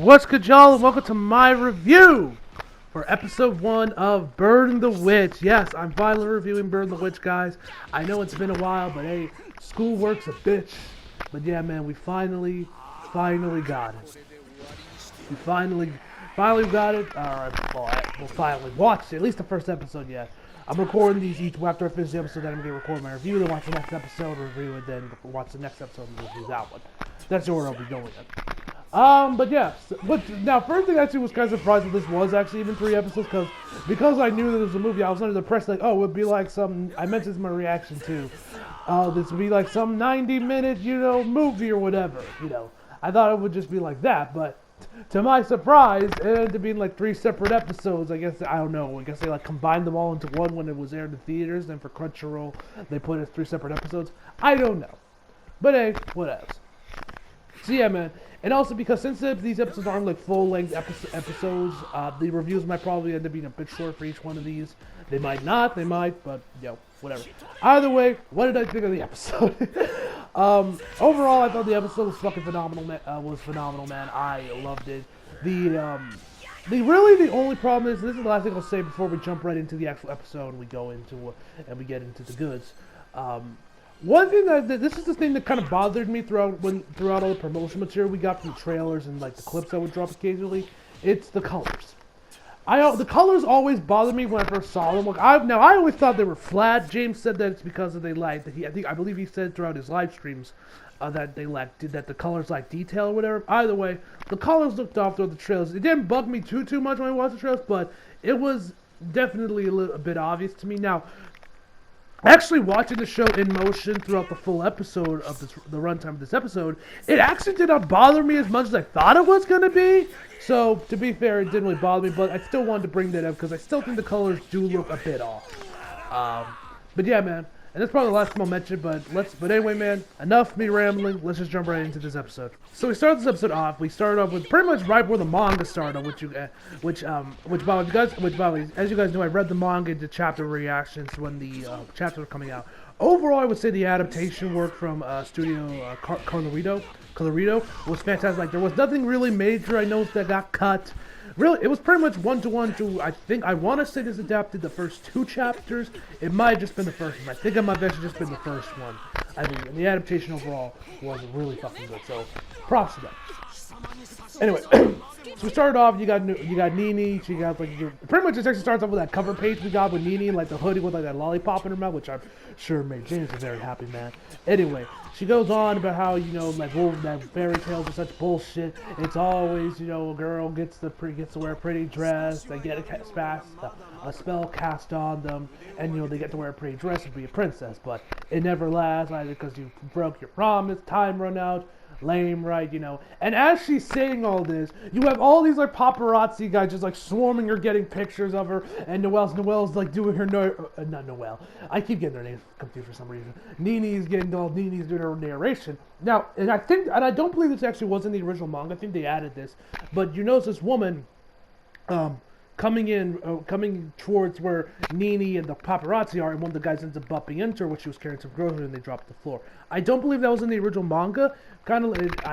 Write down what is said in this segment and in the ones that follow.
What's good, y'all, and welcome to my review for episode 1 of Burn the Witch. Yes, I'm finally reviewing Burn the Witch, guys. I know it's been a while, but hey, schoolwork's a bitch. But yeah, man, we finally got it. We finally got it. Alright, well, we'll finally watch it, at least the first episode yet. I'm recording these each after I finish the episode, then I'm going to record my review, then watch the next episode, review it, then watch the next episode and review that one. That's the order I'll be going in. But yeah, now first thing I actually was kind of surprised that this was actually even 3 episodes, because I knew that it was a movie, I was under the impression like, oh, it would be like some, I mentioned this in my reaction too, this would be like some 90-minute, movie or whatever, I thought it would just be like that, but to my surprise, it ended up being like 3 separate episodes. I guess, I don't know, I guess they like combined them all into one when it was aired in theaters, then for Crunchyroll, they put it as 3 separate episodes. I don't know. But hey, what else? So yeah, man, and also because since these episodes aren't like full-length episodes, the reviews might probably end up being a bit short for each one of these. They might not, they might, but whatever. Either way, what did I think of the episode? Overall, I thought the episode was fucking phenomenal. Man. I loved it. The only problem is, this is the last thing I'll say before we jump right into the actual episode and we go into and we get into the goods. One thing this is the thing that kind of bothered me throughout all the promotion material we got from the trailers and like the clips that would drop occasionally. It's the colors. The colors always bothered me when I first saw them. Like I always thought they were flat. James said that it's because they lacked. I believe he said throughout his live streams that the colors lack detail or whatever. Either way, the colors looked off throughout the trailers. It didn't bug me too much when I watched the trailers, but it was definitely a bit obvious to me. Now, actually watching the show in motion throughout the full episode of the runtime of this episode, it actually did not bother me as much as I thought it was going to be. So, to be fair, it didn't really bother me, but I still wanted to bring that up because I still think the colors do look a bit off. But yeah, man, and that's probably the last time I'll mention, but anyway, man, enough me rambling, let's just jump right into this episode. So we started this episode off, with pretty much right where the manga started, which by the way, as you guys know, I read the manga into chapter reactions when the chapters were coming out. Overall, I would say the adaptation work from Studio Colorido was fantastic. Like, there was nothing really major I noticed that got cut. Really, it was pretty much one-to-one to, I want to say this adapted the first 2 chapters. It might have just been the first one. I think it might have actually just been the first one. I mean, and the adaptation overall was really fucking good, so props to them. Anyway, so we started off, you got Nini, she got like, pretty much it actually starts off with that cover page we got with Nini and like the hoodie with like that lollipop in her mouth, which I'm sure made James a very happy man. Anyway, she goes on about how, that fairy tales are such bullshit. It's always, a girl gets to wear a pretty dress, they get a spell cast on them, and they get to wear a pretty dress and be a princess, but it never lasts either because you broke your promise, time run out. Lame, right? And as she's saying all this, you have all these like paparazzi guys just like swarming her, getting pictures of her, and Noelle's like doing her not Noelle. I keep getting their names confused for some reason. Nini's doing her narration. Now, and I don't believe this actually was in the original manga. I think they added this, but you notice this woman, coming towards where Nini and the paparazzi are, and one of the guys ends up bumping into her when she was carrying some groceries and they dropped to the floor. I don't believe that was in the original manga. I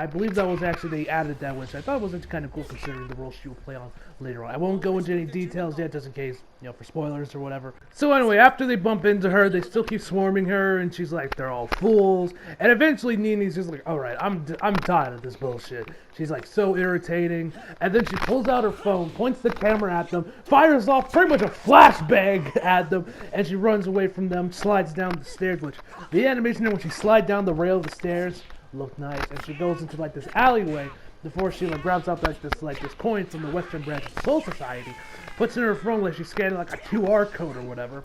believe that was actually, they added that, which I thought was kind of cool considering the role she will play on later on. I won't go into any details yet, just in case, for spoilers or whatever. So anyway, after they bump into her, they still keep swarming her, and she's like, they're all fools. And eventually Nini's just like, alright, I'm tired of this bullshit. She's like so irritating. And then she pulls out her phone, points the camera at them, fires off pretty much a flashbang at them, and she runs away from them, slides down the stairs, which the animation when she slides down the rail of the stairs looked nice. And she goes into like this alleyway before she grabs out this coin from the Western branch of Soul Society, puts it in her phone like she's scanning like a QR code or whatever.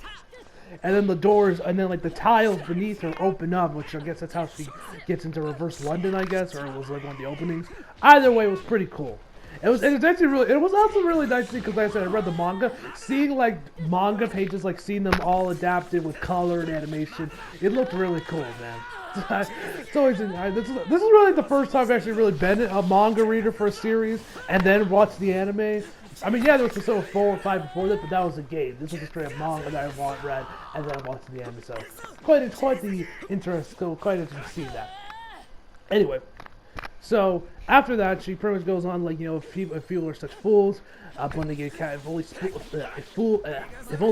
And then the doors, and then like the tiles beneath her open up, which I guess that's how she gets into reverse London, I guess, or it was like one of the openings. Either way, it was pretty cool. It was also really nice because, like I said, I read the manga, seeing like manga pages, like seeing them all adapted with color and animation. It looked really cool, man. It's always this is really the first time I've actually really been a manga reader for a series and then watched the anime. I mean, yeah, there was episode 4 or 5 before that, but that was a game. This was a straight up manga that I read and then I watched the anime. So quite interesting to see that. Anyway, So after that, she pretty much goes on like, if people are such fools, when they get if only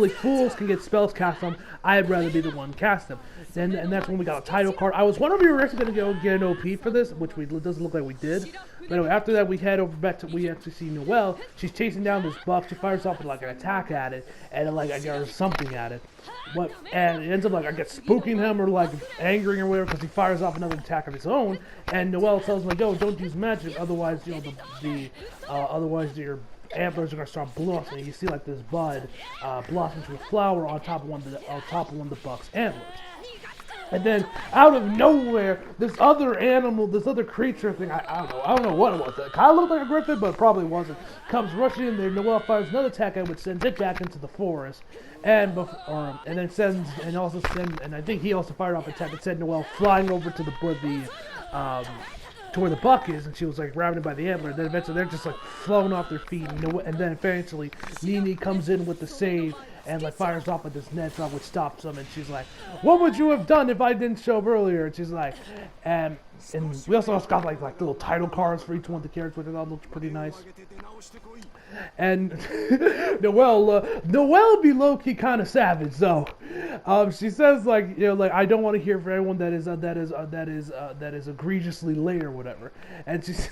fools can get spells cast on them, I'd rather be the one cast them. And that's when we got a title card. I was wondering if we were actually gonna go get an OP for this, which doesn't look like we did. But anyway, after that, we head over back to, we actually see Noelle. She's chasing down this buck. She fires off like an attack at it, and like I guess or something at it. And it ends up like I guess spooking him or like angering or whatever because he fires off another attack of his own. And Noelle tells him like, "Yo, don't use magic, otherwise otherwise your antlers are gonna start blossoming." You see like this bud blossom to a flower on top of one of the buck's antlers. And then, out of nowhere, this other animal, this other creature thing, I don't know what it was. It kind of looked like a griffin, but it probably wasn't. Comes rushing in there. Noelle fires another attack, which sends it back into the forest, and then sends, and I think he also fired off an attack that sent Noelle flying over to where the buck is, and she was like grabbing it by the antler. And then eventually they're just like flown off their feet, and then eventually Nini comes in with the save. And like fires off with this net shot, which stops them. And she's like, "What would you have done if I didn't show up earlier?" And she's like, and we also got like little title cards for each one of the characters, which I thought looked pretty nice. And Noelle be low key kind of savage though. She says like, I don't want to hear for anyone that is egregiously late or whatever. And she's.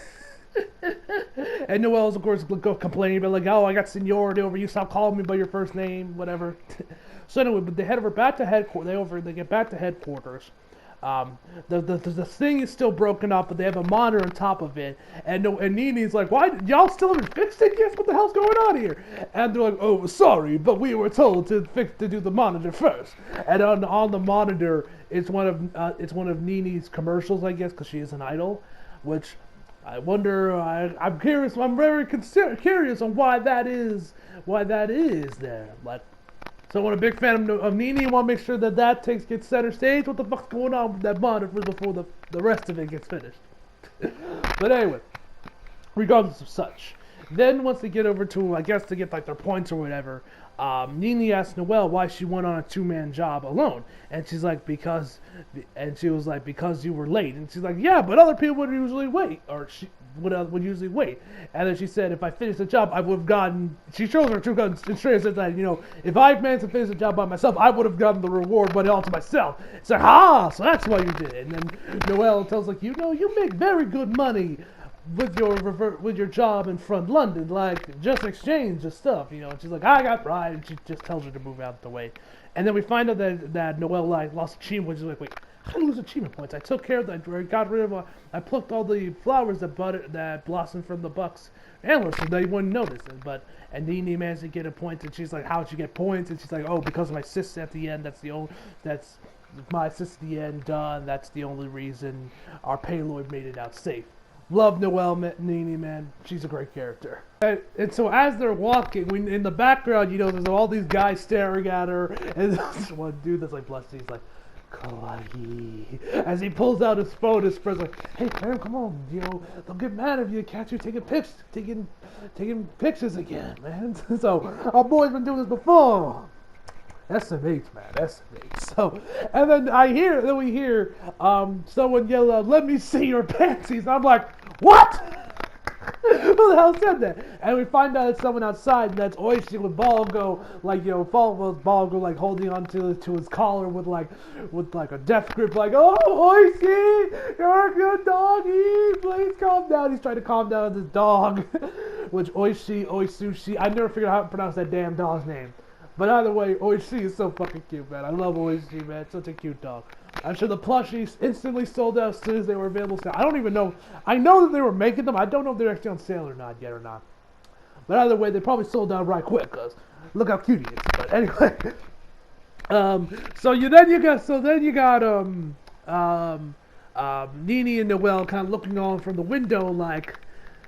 And Noelle's of course complaining about like, "Oh, I got seniority over you, stop calling me by your first name," whatever. So anyway, but they head over back to headquarters. They get back to headquarters. The thing is still broken up, but they have a monitor on top of it. And Nini's like, "Why y'all still haven't fixed it yet? What the hell's going on here?" And they're like, "Oh, sorry, but we were told to do the monitor first." And on the monitor, it's one of Nini's commercials, I guess, because she is an idol, which. I wonder. I'm curious. I'm very curious on why that is. Why that is there. Like, so I'm a big fan of Nini. Want to make sure that gets center stage. What the fuck's going on with that monitor before the rest of it gets finished? But anyway, regardless of such, then once they get over to, I guess, to get like their points or whatever, Nini asked Noelle why she went on a 2-man job alone, and she's like, because you were late, and she's like, yeah, but other people would usually wait, or she would usually wait, and then she said, if I finished the job, I would have gotten, she shows her true guns and straight says that, if I managed to finish the job by myself, I would have gotten the reward, but all to myself. It's like, so that's why you did it. And then Noelle tells like, you make very good money with your job in front London, like just exchange the stuff, and she's like, I got pride, and she just tells her to move out the way. And then we find out that Noelle like lost achievement, which is like, wait, how do I lose achievement points? I took care of that, I plucked all the flowers that blossomed from the buck's antlers, so they wouldn't notice it. And Nini managed to get a point, and she's like, how'd you get points? And she's like, oh, because of my sis at the end. That's my sis at the end done. That's the only reason our payload made it out safe. Love Noelle Nini, man. She's a great character. And so as they're walking, in the background, there's all these guys staring at her, and this one dude that's like blushing, he's like, kawaii. As he pulls out his phone, his friend's like, hey, man, come on, they'll get mad if you catch you taking pictures again, man. So our boy's been doing this before. SMH, man, SMH. So, and then we hear someone yell out, "Let me see your panties." I'm like, what? Who the hell said that? And we find out it's someone outside, and that's Oishi with Balgo, Balgo like holding on to his collar with a death grip, like, "Oh, Oishi, you're a good doggy, please calm down." He's trying to calm down his dog, which Oisushi, I never figured out how to pronounce that damn dog's name. But either way, Oishi is so fucking cute, man. I love Oishi, man. Such a cute dog. I'm sure the plushies instantly sold out as soon as they were available. I don't even know. I know that they were making them. I don't know if they're actually on sale or not. But either way, they probably sold out right quick, because look how cute he is. But anyway. Then you got Nini and Noelle kind of looking on from the window like,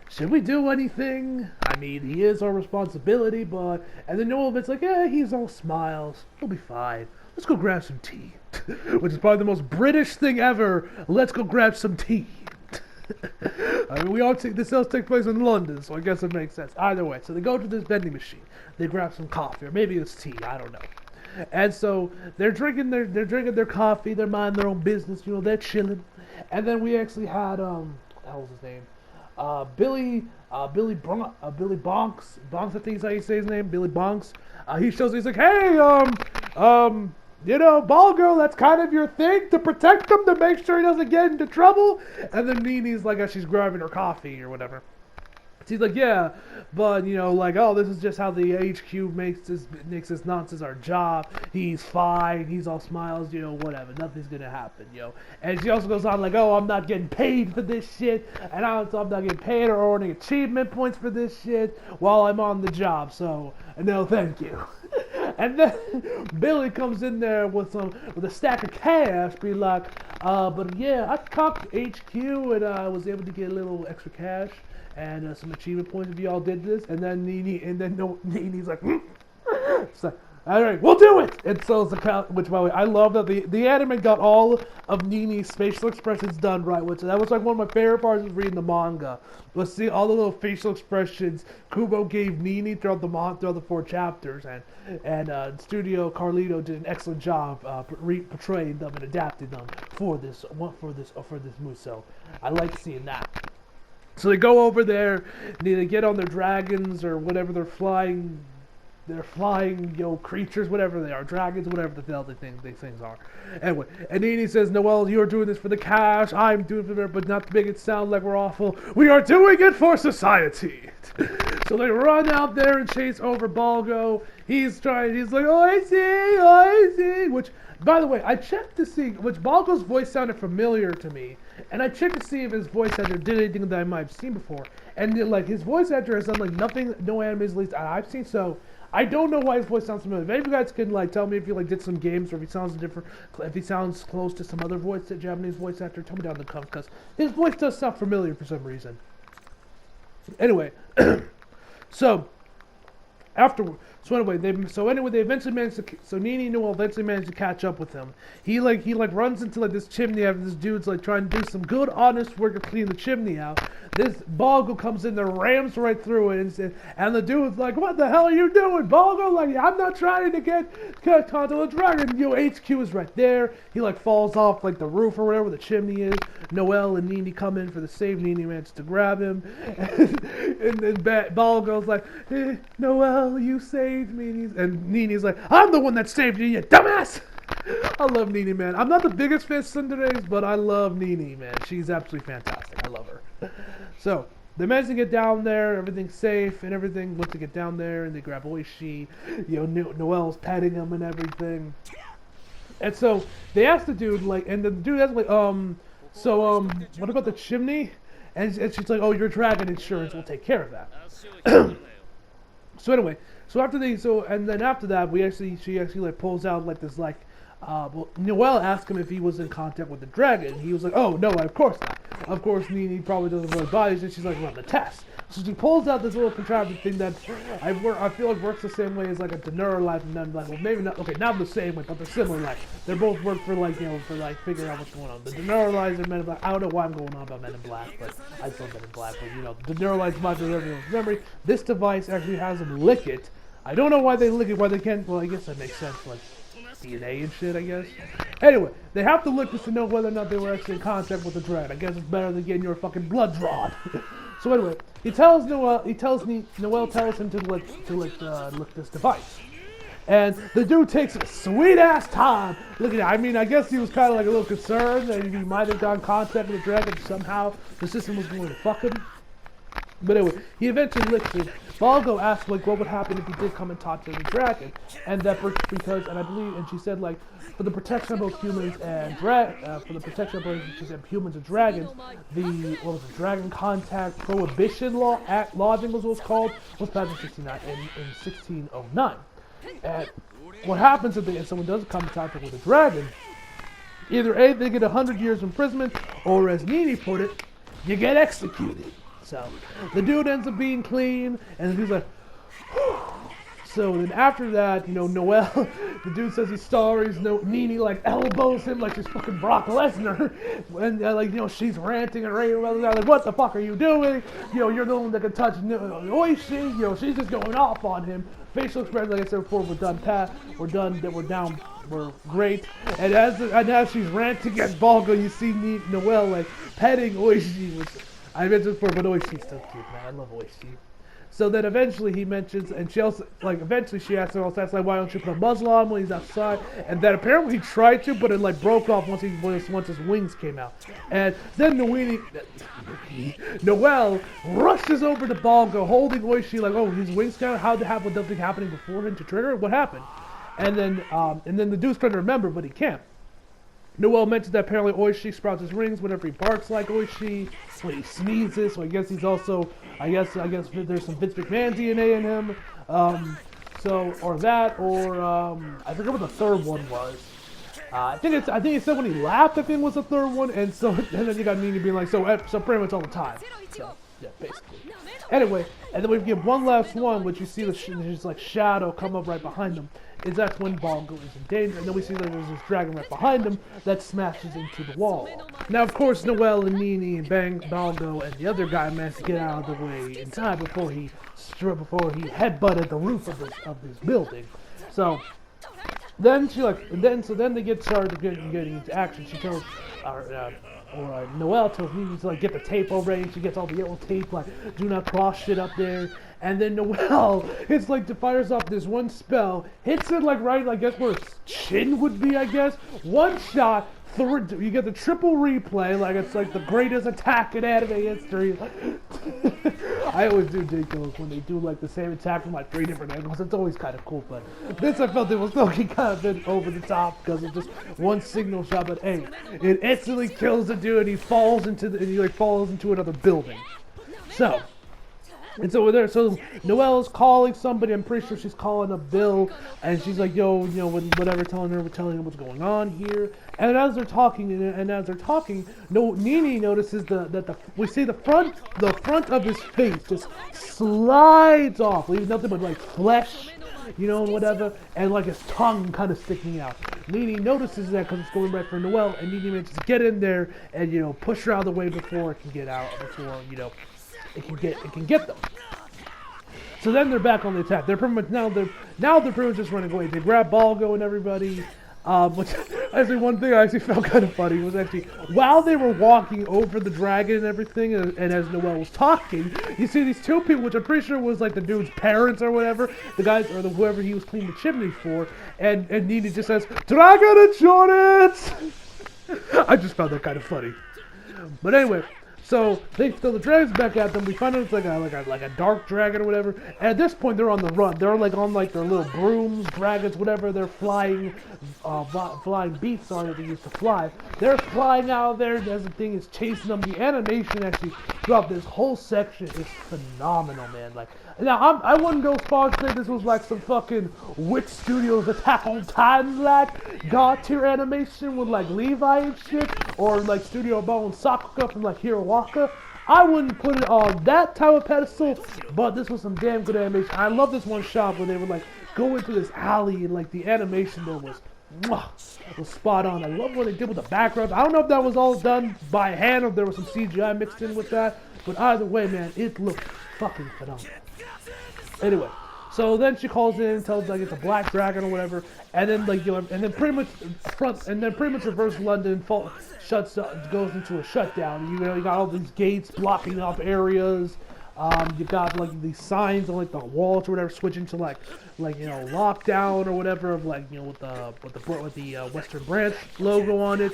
should we do anything? I mean, he is our responsibility, but... And then Noel's like, he's all smiles. He'll be fine. Let's go grab some tea. Which is probably the most British thing ever. Let's go grab some tea. I mean, this all takes place in London, so I guess it makes sense. Either way, so they go to this vending machine. They grab some coffee, or maybe it's tea, I don't know. And so they're drinking their coffee, they're minding their own business, they're chilling. And then we actually had hell's his name? Billy Bonks, I think is how you say his name, Billy Bonks. He shows, he's like, hey, you know, ball girl, that's kind of your thing, to protect him, to make sure he doesn't get into trouble. And then Nini's like, as she's grabbing her coffee or whatever, she's like, yeah, but, you know, like, oh, this is just how the HQ makes this nonsense our job. He's fine. He's all smiles, you know, whatever. Nothing's going to happen, you know. And she also goes on like, oh, I'm not getting paid for this shit. And I'm not getting paid or earning achievement points for this shit while I'm on the job. So, no, thank you. And then Billy comes in there with a stack of cash, be like, but yeah, I cocked HQ and I was able to get a little extra cash and some achievement points if y'all did this. And then Nini's like, it's like, all right, we'll do it. And so it's which, by the way, I love that the anime got all of Nini's facial expressions done right. Which that was like one of my favorite parts of reading the manga. Was see all the little facial expressions Kubo gave Nini throughout the 4 chapters, and Studio Carlito did an excellent job portraying them and adapting them for this movie. So I like seeing that. So they go over there, and they get on their dragons or whatever they're flying, you know, creatures, whatever they are, dragons, whatever the hell these things are. Anyway, and Nini says, Noelle, you're doing this for the cash, I'm doing it for but not to make it sound like we're awful. We are doing it for society. So they run out there and chase over Balgo. He's like, oh, I see, which, by the way, I checked to see, which Balgo's voice sounded familiar to me, and I checked to see if his voice actor did anything that I might have seen before, and like, his voice actor has done like nothing, no animes at least I've seen, so I don't know why his voice sounds familiar. If any of you guys can like tell me if you like did some games or if he sounds different, if he sounds close to some other Japanese voice actor, tell me down in the comments because his voice does sound familiar for some reason. Anyway, so anyway, they eventually managed to. So Nini and Noelle eventually managed to catch up with him. He runs into like this chimney after this dude's like trying to do some good, honest work to clean the chimney out. This Balgo comes in there, rams right through it, and the dude's like, "What the hell are you doing, Balgo? Like, I'm not trying to get onto the dragon. You know, HQ is right there." He like falls off like the roof or whatever the chimney is. Noelle and Nini come in for the save. Nini manages to grab him, and then Balgo's like, hey, "Noelle, you saved me," and Nini's like, "I'm the one that saved you, you dumbass." I love Nini, man. I'm not the biggest fan of Tsundere's, but I love Nini, man. She's absolutely fantastic. I love her. So they manage to get down there, everything's safe and everything. Once they get down there and they grab Oishi, you know, Noelle's petting him and everything. And so they ask the dude, like, and the dude asks, like, what about the chimney? And she's like, oh, your dragon insurance will take care of that. So anyway, after that, she actually like pulls out like this like, Noelle asked him if he was in contact with the dragon. He was like, oh no, of course not. Of course, Nini probably doesn't really bodies, and she's like, run the test. So she pulls out this little contraption thing that I feel like works the same way as like a deneuralizer, and then like, well, maybe not, okay, not the same way, but they're similar. Like they both work for like, you know, for like figuring out what's going on. The deneuralizer, Men in Black. I don't know why I'm going on about Men in Black, but I still Men in Black. But you know, the deneuralizer modulates everyone's memory. This device actually has them lick it. I don't know why they lick it, why they can't. Well, I guess that makes sense, like DNA and shit, I guess. Anyway, they have to lick this to know whether or not they were actually in contact with the dragon. I guess it's better than getting your fucking blood drawn. So anyway, Noelle tells him to lick this device. And the dude takes a sweet ass time. Look at it. I mean, I guess he was kind of like a little concerned that he might have gotten contact with the dragon. Somehow the system was going to fuck him. But anyway, he eventually licks it. Balgo asked like what would happen if he did come and talk to the dragon, and that because, and I believe, and she said like for the protection of both humans and she said humans and dragons, the Dragon Contact Prohibition Law Act, I think was what it was called, was passed in 1609. And what happens if someone does come in contact with a dragon? Either A, they get 100 years imprisonment, or as Nini put it, you get executed. So the dude ends up being clean, and the dude's like, whew. So then after that, you know, Noelle, the dude says he's sorry. Nini like elbows him like she's fucking Brock Lesnar, and like, you know, she's ranting and raving about that, like, what the fuck are you doing? You know, you're the one that can touch Oishi. You know, she's just going off on him. Facial expressions, like I said before, were great. And as she's ranting against Balgo, you see Noelle like petting Oishi, which I mentioned before, but Oishi's still cute, man. I love Oishi. So then eventually he mentions, and she also, like, eventually she asks him, like, why don't you put a muzzle on when he's outside? And then apparently he tried to, but it, like, broke off once his wings came out. And then Noelle rushes over to Bongo, holding Oishi, like, oh, his wings came out? How did it happen? Something happening before him to trigger? What happened? And then the dude's trying to remember, but he can't. Noelle mentioned that apparently Oishi sprouts his rings whenever he barks like Oishi, when he sneezes, so I guess he's also, I guess there's some Vince McMahon DNA in him, I forget what the third one was. I think he said when he laughed, I think was the third one, and then you got Nini being like, so pretty much all the time. So, yeah, basically. Anyway, and then we get one last one, which you see there's like shadow come up right behind them. That's when Bongo is in danger, and then we see that there's this dragon right behind him that smashes into the wall. Now, of course, Noelle and Nini and Bongo and the other guy managed to get out of the way in time before he headbutted the roof of this building. So then then they get started getting into action. She tells Noelle tells Nini to like get the tape already. She gets all the yellow tape, like do not cross shit up there. And then Noelle hits fires off this one spell, hits it like right, I guess where his chin would be, I guess. One shot, you get the triple replay, like it's like the greatest attack in anime history. I always do dig those when they do like the same attack from like 3 different angles. It's always kind of cool, but this I felt it was looking kind of bit over the top because of just one signal shot. But hey, it instantly kills the dude and he falls into another building. And so Noelle's calling somebody. I'm pretty sure she's calling up Bill, and she's like, "Yo, whatever," telling him what's going on here. And as they're talking, Nini notices we see the front of his face just slides off, leaving nothing but like flesh, and whatever, and like his tongue kind of sticking out. Nini notices that because it's going right for Noelle, and Nini manages to get in there and push her out of the way before it can get out, it can get them. So then they're back on the attack. They're pretty much just running away. They grab Balgo and everybody. Which actually one thing I actually felt kind of funny was actually while they were walking over the dragon and everything, and as Noelle was talking, you see these two people, which I'm pretty sure was like the dude's parents or whatever, the guys or whoever he was cleaning the chimney for, and Nini just says, "Dragon insurance." I just found that kind of funny. But anyway. So they throw the dragons back at them. We find out it's like a dark dragon or whatever. And at this point, they're on the run. They're like on like their little brooms, dragons, whatever. They're flying beasts on it they used to fly. They're flying out of there as the thing is chasing them. The animation actually throughout this whole section is phenomenal, man. Like now, I wouldn't go as far as to say this was like some fucking Witch Studios Attack on Titan like god tier animation with like Levi and shit, or like Studio Bone Sakuga from like Hirawaka. I wouldn't put it on that type of pedestal, but this was some damn good animation. I love this one shot where they would like go into this alley and like the animation there was spot on. I love what they did with the background. I don't know if that was all done by hand or if there was some CGI mixed in with that, but either way, man, it looked fucking phenomenal. Anyway, so then she calls in and tells like it's a black dragon or whatever, and then pretty much reverse London goes into a shutdown. You got all these gates blocking off areas. You got like these signs on like the walls or whatever switching to like lockdown or whatever of like with the Western Branch logo on it.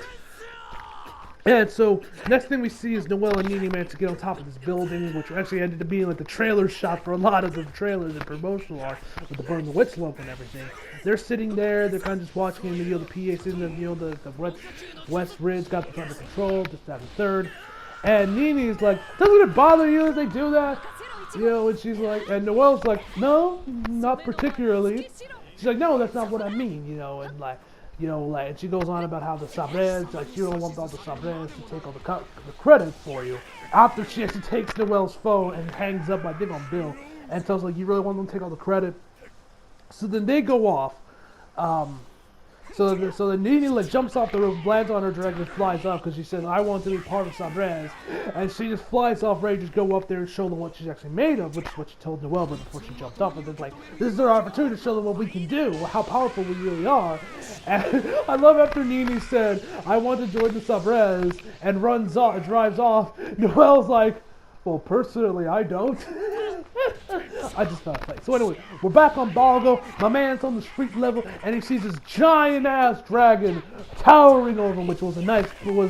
And so, next thing we see is Noelle and Nini managed to get on top of this building, which actually ended up being like the trailer shot for a lot of the trailers and promotional art with the Burn the Witch logo and everything. They're sitting there, they're kind of just watching the PA sitting there, the West Ridge got this under control, just that and third. And Nini's like, doesn't it bother you that they do that? And she's like, and Noelle's like, no, not particularly. She's like, no, that's not what I mean, and like, and she goes on about how the Sabres, like, you don't want all the Sabres to take all the credit for you. After she actually takes Noelle's phone and hangs up, I think, on Bill, and tells, like, you really want them to take all the credit? So then they go off. So then Nini, like, jumps off the roof, lands on her dragon, and flies off because she says, I want to be part of Sabres. And she just flies off, ready to just go up there and show them what she's actually made of, which is what she told Noelle before she jumped off. And it's like, this is our opportunity to show them what we can do, how powerful we really are. And I love after Nini said, I want to join the Sabres, and drives off, Noelle's like, Well, personally, I don't. I just thought play. So anyway, we're back on Balgo. My man's on the street level, and he sees this giant-ass dragon towering over him, which was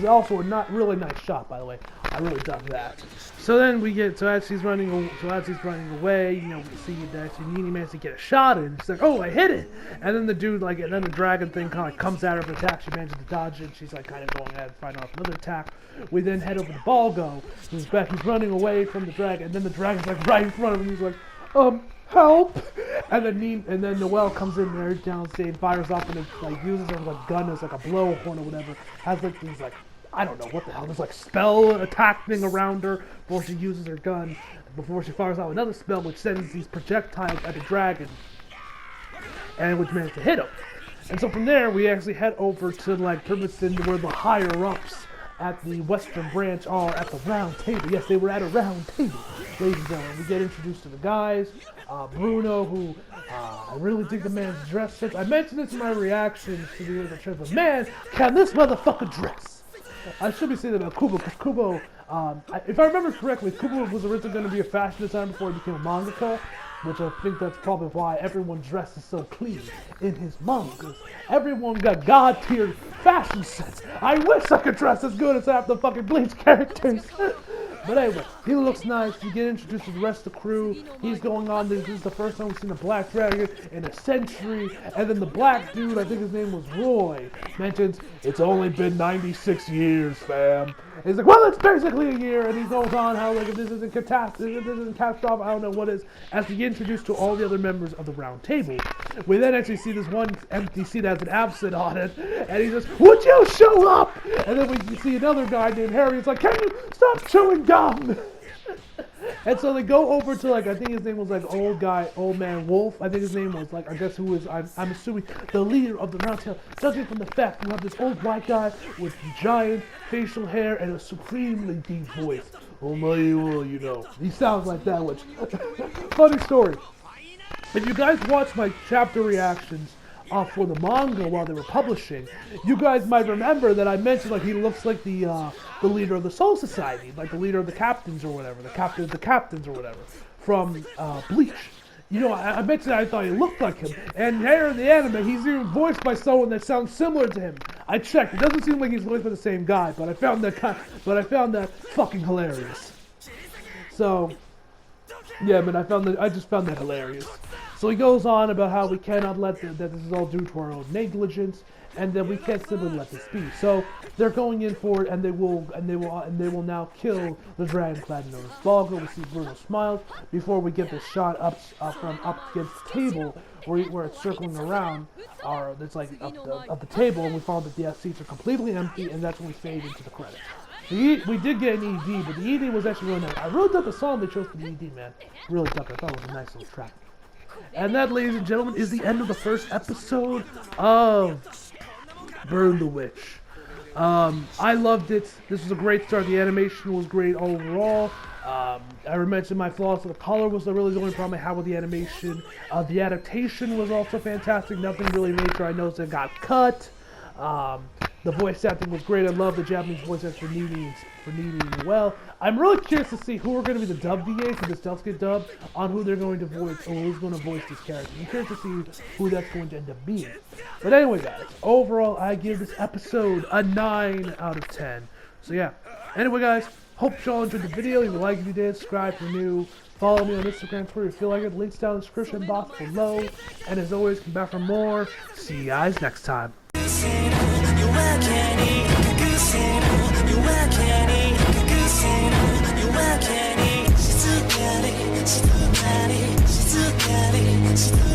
also a not really nice shot, by the way. I really dug that. So then as he's running away, you know, we see that he manages to get a shot in. She's like, oh, I hit it. And then the dragon thing kind of comes at her for attack. She manages to dodge it. She's like kind of going ahead and fighting off another attack. We then head over to Balgo. He's running away from the dragon, and then the dragon's like right in front of him. He's like, help! And then Noelle comes in there downstage, fires off, and like uses her like gun as like a blowhorn or whatever. Has like these like, I don't know what the hell, there's like spell attack thing around her before she uses her gun, before she fires out another spell which sends these projectiles at the dragon, and which managed to hit him. And so from there we actually head over to like Purviston, where the higher ups at the Western branch are at the round table. Yes, they were at a round table, ladies and gentlemen. We get introduced to the guys. Bruno, who I really dig the man's dress sense. I mentioned this in my reactions to the other trip, but man, can this motherfucker dress! I should be saying that about Kubo, because Kubo, if I remember correctly, Kubo was originally going to be a fashion designer before he became a mangaka, which I think that's probably why everyone dresses so clean in his mangas. Everyone got god-tier fashion sense. I wish I could dress as good as half the fucking Bleach characters. But anyway, he looks nice. You get introduced to the rest of the crew. He's going on. This is the first time we've seen a black dragon in a century. And then the black dude, I think his name was Roy, mentions, it's only been 96 years, fam. And he's like, well, it's basically a year. And he goes on how, like, if this isn't catastrophe, if this isn't catastrophe, I don't know what is. As we get introduced to all the other members of the round table, we then actually see this one empty seat that has an absent on it. And he says, would you show up? And then we see another guy named Harry. It's like, can you stop chewing gum? And so they go over to, like, I think his name was like old man Wolf. I think his name was, like, I guess who is, I'm assuming the leader of the round table. Judging from the fact you have this old white guy with giant facial hair and a supremely deep voice. Oh my, well, you know, he sounds like that, which, funny story. If you guys watch my chapter reactions for the manga while they were publishing, you guys might remember that I mentioned like he looks like the leader of the Soul Society, like the leader of the captains or whatever, the captains or whatever from Bleach. You know, I mentioned I thought he looked like him, and here in the anime, he's even voiced by someone that sounds similar to him. I checked; it doesn't seem like he's voiced by the same guy, but I found that fucking hilarious. So, yeah, man, I just found that hilarious. So he goes on about how we cannot let that this is all due to our own negligence, and that we can't simply let this be. So they're going in for it, and they will now kill the dragon-clad known as Balgo. We see Bruno smiles before we get the shot up against the table where it's circling around. It's like up the table, and we found that the seats are completely empty, and that's when we fade into the credits. We did get an ED, but the ED was actually really nice. I really dug the song they chose for the ED, man. Really dug it. I thought it was a nice little track. And that, ladies and gentlemen, is the end of the first episode of Burn the Witch. I loved it. This was a great start. The animation was great overall. I mentioned my flaws. The color was really the only problem I had with the animation. The adaptation was also fantastic. Nothing really major I noticed that got cut. The voice acting was great. I love the Japanese voice actor for Needy well. I'm really curious to see who are going to be the dub VAs for this Delsuke dub, on who they're going to voice, or who's going to voice these characters. I'm curious to see who that's going to end up being. But anyway, guys, overall, I give this episode a 9 out of 10. So yeah. Anyway, guys, hope y'all enjoyed the video. Leave a like if you did. Subscribe if you're new. Follow me on Instagram, Twitter if you feel like it. Links down in the description box below. And as always, come back for more. See you guys next time. You